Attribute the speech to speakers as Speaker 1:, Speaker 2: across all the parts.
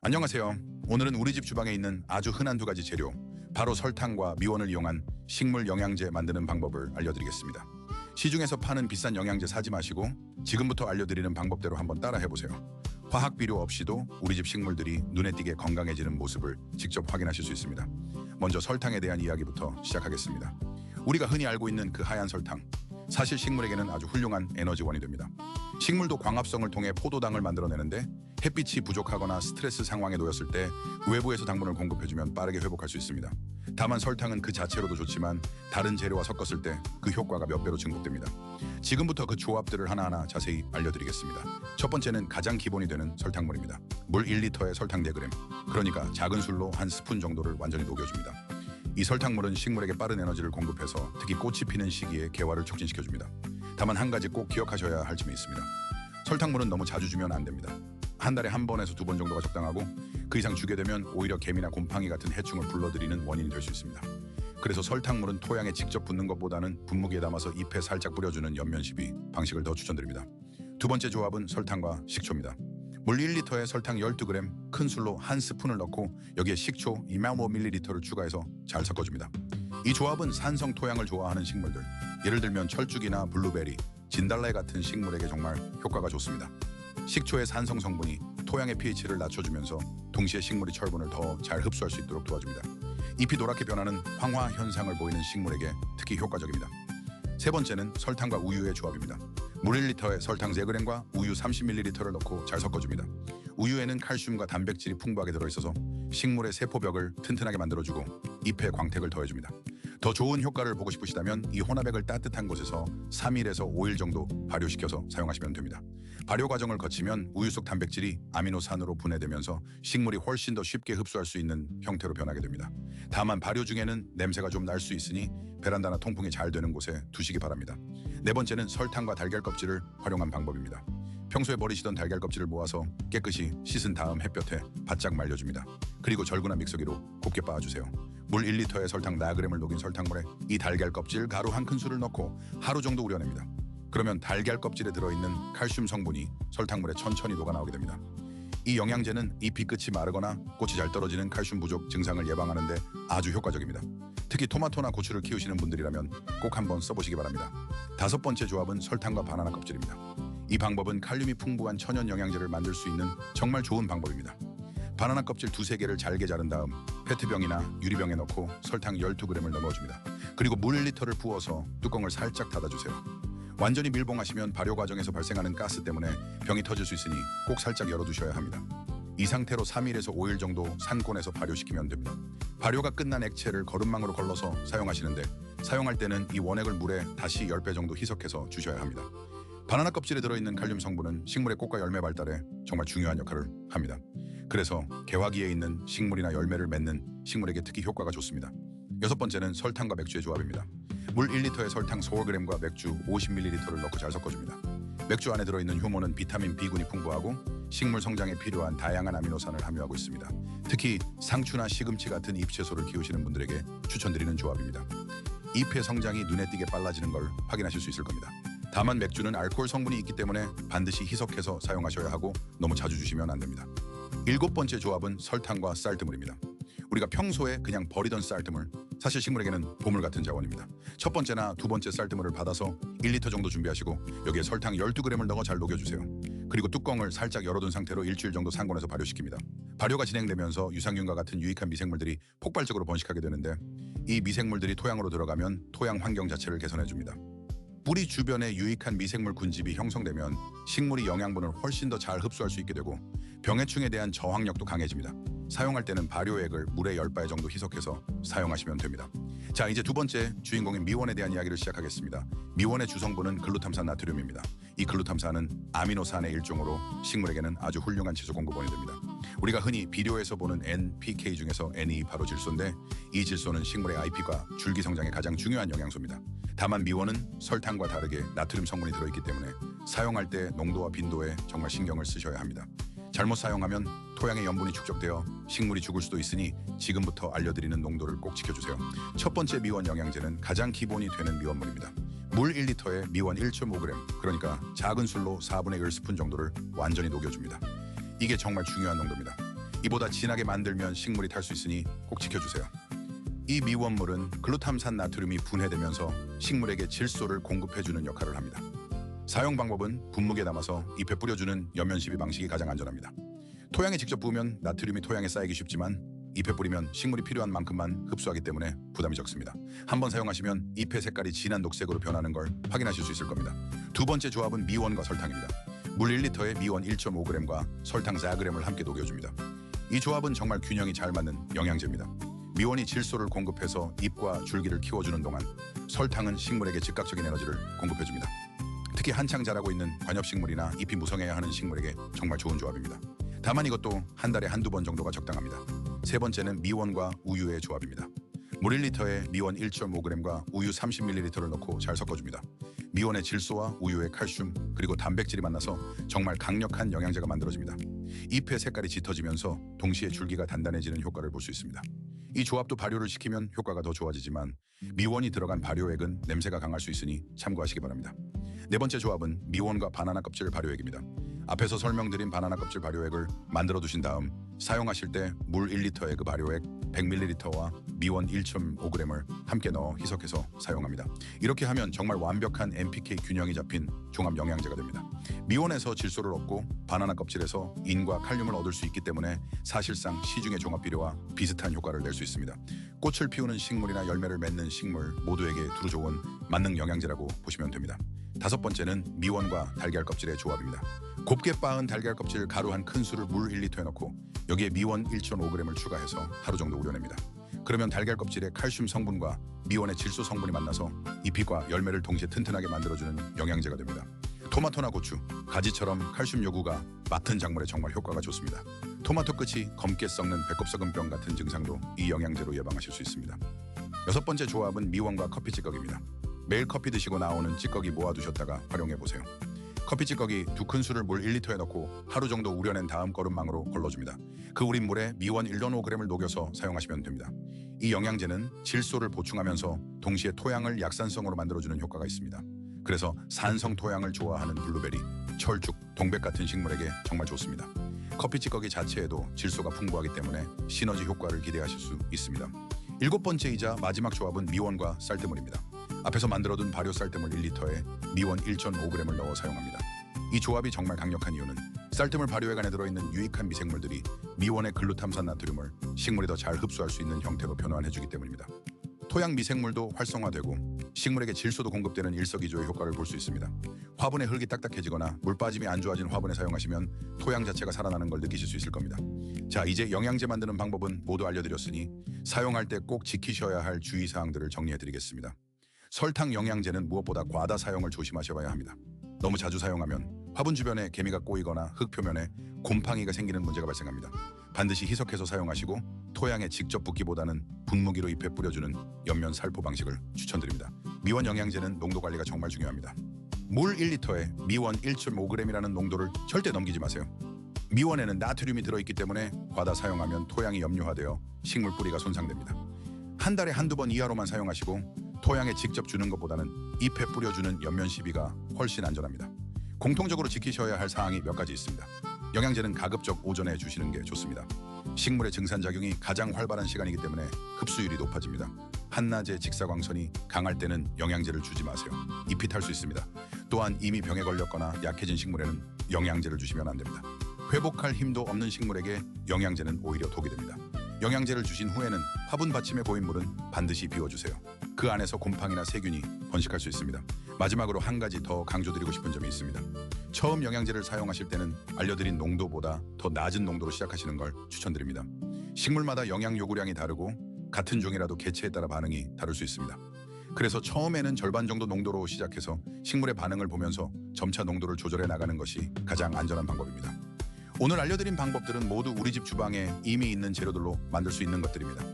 Speaker 1: 안녕하세요. 오늘은 우리 집 주방에 있는 아주 흔한 두 가지 재료, 바로 설탕과 미원을 이용한 식물 영양제 만드는 방법을 알려드리겠습니다. 시중에서 파는 비싼 영양제 사지 마시고 지금부터 알려드리는 방법대로 한번 따라 해보세요. 화학 비료 없이도 우리 집 식물들이 눈에 띄게 건강해지는 모습을 직접 확인하실 수 있습니다. 먼저 설탕에 대한 이야기부터 시작하겠습니다. 우리가 흔히 알고 있는 그 하얀 설탕, 사실 식물에게는 아주 훌륭한 에너지원이 됩니다. 식물도 광합성을 통해 포도당을 만들어내는데 햇빛이 부족하거나 스트레스 상황에 놓였을 때 외부에서 당분을 공급해주면 빠르게 회복할 수 있습니다. 다만 설탕은 그 자체로도 좋지만 다른 재료와 섞었을 때 그 효과가 몇 배로 증폭됩니다. 지금부터 그 조합들을 하나하나 자세히 알려드리겠습니다. 첫 번째는 가장 기본이 되는 설탕물입니다. 물 1리터에 설탕 4g, 그러니까 작은 술로 한 스푼 정도를 완전히 녹여줍니다. 이 설탕물은 식물에게 빠른 에너지를 공급해서 특히 꽃이 피는 시기에 개화를 촉진시켜줍니다. 다만 한 가지 꼭 기억하셔야 할 점이 있습니다. 설탕물은 너무 자주 주면 안 됩니다. 한 달에 한 번에서 2번 정도가 적당하고 그 이상 주게 되면 오히려 개미나 곰팡이 같은 해충을 불러들이는 원인이 될 수 있습니다. 그래서 설탕물은 토양에 직접 붓는 것보다는 분무기에 담아서 잎에 살짝 뿌려주는 연면시비 방식을 더 추천드립니다. 두 번째 조합은 설탕과 식초입니다. 물 1리터에 설탕 12g, 큰 술로 한 스푼을 넣고 여기에 식초 2ml를 추가해서 잘 섞어줍니다. 이 조합은 산성 토양을 좋아하는 식물들, 예를 들면 철쭉이나 블루베리, 진달래 같은 식물에게 정말 효과가 좋습니다. 식초의 산성 성분이 토양의 pH를 낮춰주면서 동시에 식물이 철분을 더 잘 흡수할 수 있도록 도와줍니다. 잎이 노랗게 변하는 황화 현상을 보이는 식물에게 특히 효과적입니다. 세 번째는 설탕과 우유의 조합입니다. 물 1리터에 설탕 3g과 우유 30ml를 넣고 잘 섞어줍니다. 우유에는 칼슘과 단백질이 풍부하게 들어있어서 식물의 세포벽을 튼튼하게 만들어주고 잎의 광택을 더해줍니다. 더 좋은 효과를 보고 싶으시다면 이 혼합액을 따뜻한 곳에서 3일에서 5일 정도 발효시켜서 사용하시면 됩니다. 발효 과정을 거치면 우유 속 단백질이 아미노산으로 분해되면서 식물이 훨씬 더 쉽게 흡수할 수 있는 형태로 변하게 됩니다. 다만 발효 중에는 냄새가 좀 날 수 있으니 베란다나 통풍이 잘 되는 곳에 두시기 바랍니다. 네 번째는 설탕과 달걀 껍질을 활용한 방법입니다. 평소에 버리시던 달걀 껍질을 모아서 깨끗이 씻은 다음 햇볕에 바짝 말려줍니다. 그리고 절구나 믹서기로 곱게 빻아주세요. 물 1리터에 설탕 4g을 녹인 설탕물에 이 달걀 껍질 가루 한 큰술을 넣고 하루 정도 우려냅니다. 그러면 달걀 껍질에 들어있는 칼슘 성분이 설탕물에 천천히 녹아나오게 됩니다. 이 영양제는 잎이 끝이 마르거나 꽃이 잘 떨어지는 칼슘 부족 증상을 예방하는 데 아주 효과적입니다. 특히 토마토나 고추를 키우시는 분들이라면 꼭 한번 써보시기 바랍니다. 다섯 번째 조합은 설탕과 바나나 껍질입니다. 이 방법은 칼륨이 풍부한 천연 영양제를 만들 수 있는 정말 좋은 방법입니다. 바나나 껍질 2-3개를 잘게 자른 다음 페트병이나 유리병에 넣고 설탕 12g을 넣어줍니다. 그리고 물 1리터를 부어서 뚜껑을 살짝 닫아주세요. 완전히 밀봉하시면 발효 과정에서 발생하는 가스 때문에 병이 터질 수 있으니 꼭 살짝 열어두셔야 합니다. 이 상태로 3일에서 5일 정도 산곤에서 발효시키면 됩니다. 발효가 끝난 액체를 거름망으로 걸러서 사용하시는데 사용할 때는 이 원액을 물에 다시 10배 정도 희석해서 주셔야 합니다. 바나나 껍질에 들어있는 칼륨 성분은 식물의 꽃과 열매 발달에 정말 중요한 역할을 합니다. 그래서 개화기에 있는 식물이나 열매를 맺는 식물에게 특히 효과가 좋습니다. 여섯 번째는 설탕과 맥주의 조합입니다. 물 1리터에 설탕 4g과 맥주 50ml를 넣고 잘 섞어줍니다. 맥주 안에 들어있는 효모는 비타민 B군이 풍부하고 식물 성장에 필요한 다양한 아미노산을 함유하고 있습니다. 특히 상추나 시금치 같은 잎채소를 키우시는 분들에게 추천드리는 조합입니다. 잎의 성장이 눈에 띄게 빨라지는 걸 확인하실 수 있을 겁니다. 다만 맥주는 알코올 성분이 있기 때문에 반드시 희석해서 사용하셔야 하고 너무 자주 주시면 안 됩니다. 일곱 번째 조합은 설탕과 쌀뜨물입니다. 우리가 평소에 그냥 버리던 쌀뜨물, 사실 식물에게는 보물 같은 자원입니다. 첫 번째나 두 번째 쌀뜨물을 받아서 1리터 정도 준비하시고 여기에 설탕 12g을 넣어 잘 녹여주세요. 그리고 뚜껑을 살짝 열어둔 상태로 일주일 정도 산곤해서 발효시킵니다. 발효가 진행되면서 유산균과 같은 유익한 미생물들이 폭발적으로 번식하게 되는데 이 미생물들이 토양으로 들어가면 토양 환경 자체를 개선해줍니다. 뿌리 주변에 유익한 미생물 군집이 형성되면 식물이 영양분을 훨씬 더 잘 흡수할 수 있게 되고 병해충에 대한 저항력도 강해집니다. 사용할 때는 발효액을 물에 10발 정도 희석해서 사용하시면 됩니다. 자, 이제 두 번째 주인공인 미원에 대한 이야기를 시작하겠습니다. 미원의 주성분은 글루탐산 나트륨입니다. 이 글루탐산은 아미노산의 일종으로 식물에게는 아주 훌륭한 채소 공급원이 됩니다. 우리가 흔히 비료에서 보는 NPK 중에서 N이 바로 질소인데 이 질소는 식물의 IP과 줄기 성장에 가장 중요한 영양소입니다. 다만 미원은 설탕과 다르게 나트륨 성분이 들어있기 때문에 사용할 때 농도와 빈도에 정말 신경을 쓰셔야 합니다. 잘못 사용하면 토양의 염분이 축적되어 식물이 죽을 수도 있으니 지금부터 알려드리는 농도를 꼭 지켜주세요. 첫 번째 미원 영양제는 가장 기본이 되는 미원물입니다. 물 1리터에 미원 1.5g, 그러니까 작은 술로 4분의 1스푼 정도를 완전히 녹여줍니다. 이게 정말 중요한 농도입니다. 이보다 진하게 만들면 식물이 탈 수 있으니 꼭 지켜주세요. 이 미원물은 글루탐산 나트륨이 분해되면서 식물에게 질소를 공급해주는 역할을 합니다. 사용 방법은 분무기에 담아서 잎에 뿌려주는 연면 시비 방식이 가장 안전합니다. 토양에 직접 부으면 나트륨이 토양에 쌓이기 쉽지만 잎에 뿌리면 식물이 필요한 만큼만 흡수하기 때문에 부담이 적습니다. 한번 사용하시면 잎의 색깔이 진한 녹색으로 변하는 걸 확인하실 수 있을 겁니다. 두 번째 조합은 미원과 설탕입니다. 물 1리터에 미원 1.5g과 설탕 4g을 함께 녹여줍니다. 이 조합은 정말 균형이 잘 맞는 영양제입니다. 미원이 질소를 공급해서 잎과 줄기를 키워주는 동안 설탕은 식물에게 즉각적인 에너지를 공급해줍니다. 특히 한창 자라고 있는 관엽식물이나 잎이 무성해야 하는 식물에게 정말 좋은 조합입니다. 다만 이것도 한 달에 한두 번 정도가 적당합니다. 세 번째는 미원과 우유의 조합입니다. 물 1리터에 미원 1.5g과 우유 30ml를 넣고 잘 섞어줍니다. 미원의 질소와 우유의 칼슘 그리고 단백질이 만나서 정말 강력한 영양제가 만들어집니다. 잎의 색깔이 짙어지면서 동시에 줄기가 단단해지는 효과를 볼 수 있습니다. 이 조합도 발효를 시키면 효과가 더 좋아지지만 미원이 들어간 발효액은 냄새가 강할 수 있으니 참고하시기 바랍니다. 네 번째 조합은 미원과 바나나 껍질 발효액입니다. 앞에서 설명드린 바나나 껍질 발효액을 만들어 두신 다음 사용하실 때 물 1리터의 그 발효액 100ml와 미원 1.5g을 함께 넣어 희석해서 사용합니다. 이렇게 하면 정말 완벽한 NPK 균형이 잡힌 종합 영양제가 됩니다. 미원에서 질소를 얻고 바나나 껍질에서 인과 칼륨을 얻을 수 있기 때문에 사실상 시중의 종합 비료와 비슷한 효과를 낼 수 있습니다. 꽃을 피우는 식물이나 열매를 맺는 식물 모두에게 두루 좋은 만능 영양제라고 보시면 됩니다. 다섯 번째는 미원과 달걀 껍질의 조합입니다. 곱게 빻은 달걀 껍질 가루 한 큰술을 물 1리터에 넣고 여기에 미원 1.5g을 추가해서 하루 정도 우려냅니다. 그러면 달걀 껍질의 칼슘 성분과 미원의 질소 성분이 만나서 잎과 열매를 동시에 튼튼하게 만들어주는 영양제가 됩니다. 토마토나 고추, 가지처럼 칼슘 요구가 맡은 작물에 정말 효과가 좋습니다. 토마토 끝이 검게 썩는 배꼽썩은병 같은 증상도 이 영양제로 예방하실 수 있습니다. 여섯 번째 조합은 미원과 커피 찌꺼기입니다. 매일 커피 드시고 나오는 찌꺼기 모아두셨다가 활용해보세요. 커피 찌꺼기 2큰술을 물 1리터에 넣고 하루 정도 우려낸 다음 거름망으로 걸러줍니다. 그 우린 물에 미원 1.5g을 녹여서 사용하시면 됩니다. 이 영양제는 질소를 보충하면서 동시에 토양을 약산성으로 만들어주는 효과가 있습니다. 그래서 산성 토양을 좋아하는 블루베리, 철쭉, 동백 같은 식물에게 정말 좋습니다. 커피 찌꺼기 자체에도 질소가 풍부하기 때문에 시너지 효과를 기대하실 수 있습니다. 일곱 번째이자 마지막 조합은 미원과 쌀뜨물입니다. 앞에서 만들어둔 발효 쌀뜨물 1리터에 미원 1.5g을 넣어 사용합니다. 이 조합이 정말 강력한 이유는 쌀뜨물 발효액 안에 들어있는 유익한 미생물들이 미원의 글루탐산 나트륨을 식물이 더 잘 흡수할 수 있는 형태로 변환해주기 때문입니다. 토양 미생물도 활성화되고 식물에게 질소도 공급되는 일석이조의 효과를 볼 수 있습니다. 화분의 흙이 딱딱해지거나 물 빠짐이 안 좋아진 화분에 사용하시면 토양 자체가 살아나는 걸 느끼실 수 있을 겁니다. 자, 이제 영양제 만드는 방법은 모두 알려드렸으니 사용할 때 꼭 지키셔야 할 주의사항들을 정리해드리겠습니다. 설탕 영양제는 무엇보다 과다 사용을 조심하셔야 합니다. 너무 자주 사용하면 화분 주변에 개미가 꼬이거나 흙 표면에 곰팡이가 생기는 문제가 발생합니다. 반드시 희석해서 사용하시고 토양에 직접 붓기보다는 분무기로 잎에 뿌려주는 옆면 살포 방식을 추천드립니다. 미원 영양제는 농도 관리가 정말 중요합니다. 물 1리터에 미원 1.5g이라는 농도를 절대 넘기지 마세요. 미원에는 나트륨이 들어있기 때문에 과다 사용하면 토양이 염류화되어 식물 뿌리가 손상됩니다. 한 달에 한두 번 이하로만 사용하시고 토양에 직접 주는 것보다는 잎에 뿌려주는 옆면 시비가 훨씬 안전합니다. 공통적으로 지키셔야 할 사항이 몇 가지 있습니다. 영양제는 가급적 오전에 주시는 게 좋습니다. 식물의 증산작용이 가장 활발한 시간이기 때문에 흡수율이 높아집니다. 한낮에 직사광선이 강할 때는 영양제를 주지 마세요. 잎이 탈 수 있습니다. 또한 이미 병에 걸렸거나 약해진 식물에는 영양제를 주시면 안 됩니다. 회복할 힘도 없는 식물에게 영양제는 오히려 독이 됩니다. 영양제를 주신 후에는 화분 받침에 고인 물은 반드시 비워주세요. 그 안에서 곰팡이나 세균이 번식할 수 있습니다. 마지막으로 한 가지 더 강조드리고 싶은 점이 있습니다. 처음 영양제를 사용하실 때는 알려드린 농도보다 더 낮은 농도로 시작하시는 걸 추천드립니다. 식물마다 영양 요구량이 다르고 같은 종이라도 개체에 따라 반응이 다를 수 있습니다. 그래서 처음에는 절반 정도 농도로 시작해서 식물의 반응을 보면서 점차 농도를 조절해 나가는 것이 가장 안전한 방법입니다. 오늘 알려드린 방법들은 모두 우리 집 주방에 이미 있는 재료들로 만들 수 있는 것들입니다.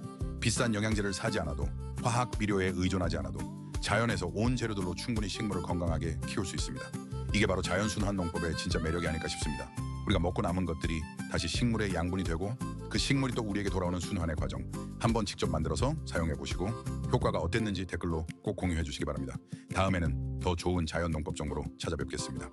Speaker 1: 비싼 영양제를 사지 않아도 화학 비료에 의존하지 않아도 자연에서 온 재료들로 충분히 식물을 건강하게 키울 수 있습니다. 이게 바로 자연순환 농법의 진짜 매력이 아닐까 싶습니다. 우리가 먹고 남은 것들이 다시 식물의 양분이 되고 그 식물이 또 우리에게 돌아오는 순환의 과정 한번 직접 만들어서 사용해 보시고 효과가 어땠는지 댓글로 꼭 공유해 주시기 바랍니다. 다음에는 더 좋은 자연 농법 정보로 찾아뵙겠습니다.